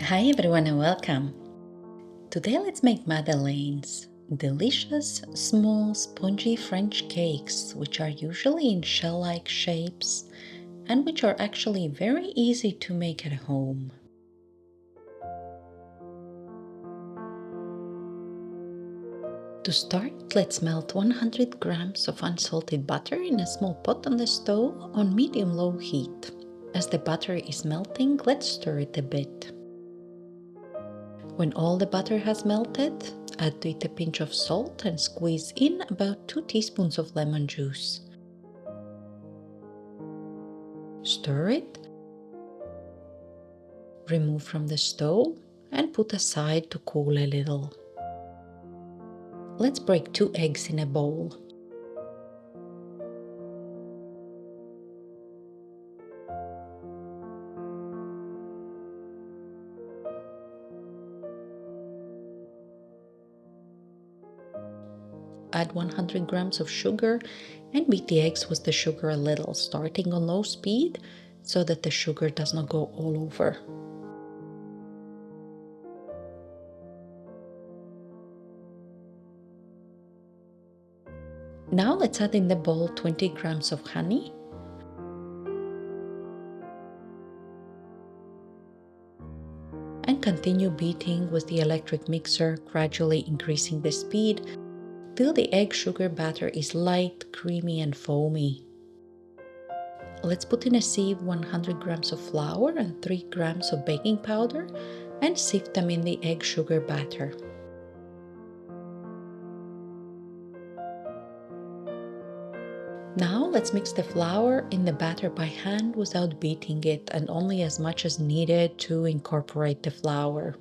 Hi everyone and welcome. Today let's make madeleines, delicious, small, spongy French cakes which are usually in shell-like shapes and which are actually very easy to make at home. To start, let's melt 100 grams of unsalted butter in a small pot on the stove on medium-low heat. As the butter is melting, let's stir it a bit. When all the butter has melted, add to it a pinch of salt and squeeze in about 2 teaspoons of lemon juice. Stir it, remove from the stove and put aside to cool a little. Let's break 2 eggs in a bowl. Add 100 grams of sugar and beat the eggs with the sugar a little, starting on low speed so that the sugar does not go all over. Now let's add in the bowl 20 grams of honey, and continue beating with the electric mixer, gradually increasing the speed till the egg sugar batter is light, creamy and foamy. Let's put in a sieve 100 grams of flour and 3 grams of baking powder and sift them in the egg sugar batter. Now let's mix the flour in the batter by hand without beating it and only as much as needed to incorporate the flour.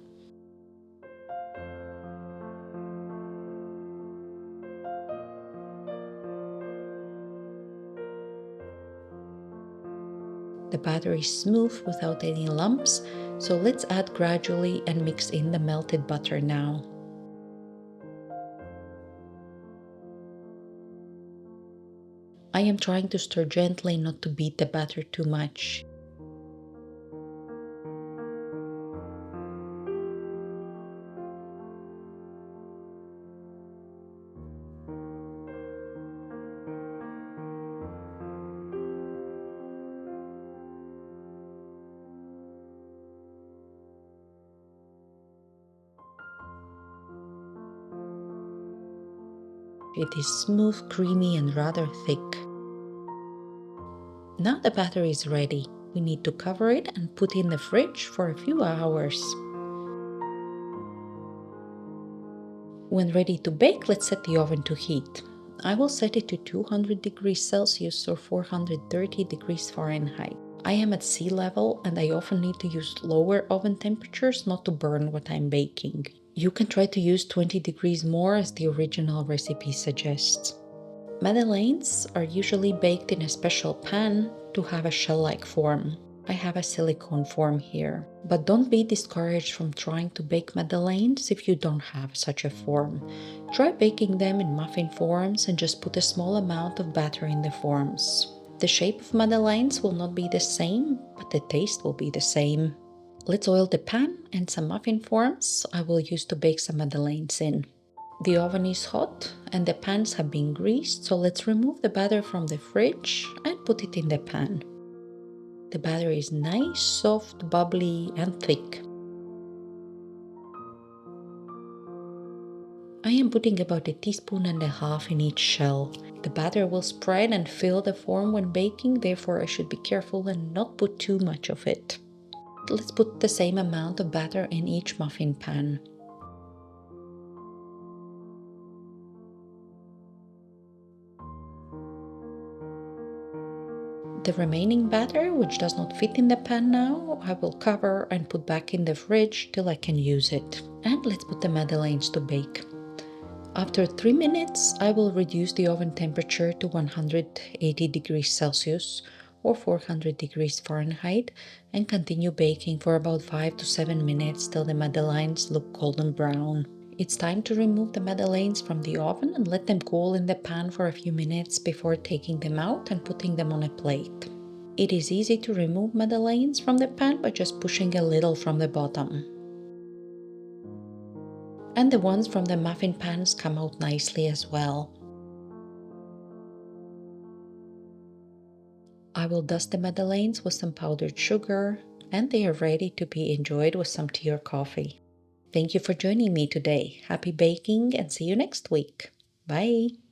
The batter is smooth without any lumps, so let's add gradually and mix in the melted butter now. I am trying to stir gently not to beat the batter too much. It is smooth, creamy and rather thick. Now the batter is ready. We need to cover it and put in the fridge for a few hours. When ready to bake, let's set the oven to heat. I will set it to 200 degrees Celsius or 430 degrees Fahrenheit. I am at sea level and I often need to use lower oven temperatures not to burn what I'm baking. You can try to use 20 degrees more as the original recipe suggests. Madeleines are usually baked in a special pan to have a shell-like form. I have a silicone form here, but don't be discouraged from trying to bake madeleines if you don't have such a form. Try baking them in muffin forms and just put a small amount of batter in the forms. The shape of madeleines will not be the same, but the taste will be the same. Let's oil the pan and some muffin forms I will use to bake some madeleines in. The oven is hot and the pans have been greased, so let's remove the batter from the fridge and put it in the pan. The batter is nice, soft, bubbly and thick. I am putting about 1.5 teaspoons in each shell. The batter will spread and fill the form when baking, therefore I should be careful and not put too much of it. Let's put the same amount of batter in each muffin pan. The remaining batter, which does not fit in the pan now, I will cover and put back in the fridge till I can use it. And let's put the madeleines to bake. After 3 minutes, I will reduce the oven temperature to 180 degrees Celsius or 400 degrees Fahrenheit and continue baking for about 5 to 7 minutes till the madeleines look golden brown. It's time to remove the madeleines from the oven and let them cool in the pan for a few minutes before taking them out and putting them on a plate. It is easy to remove madeleines from the pan by just pushing a little from the bottom. And the ones from the muffin pans come out nicely as well. I will dust the Madeleines with some powdered sugar, and they are ready to be enjoyed with some tea or coffee. Thank you for joining me today. Happy baking and see you next week. Bye.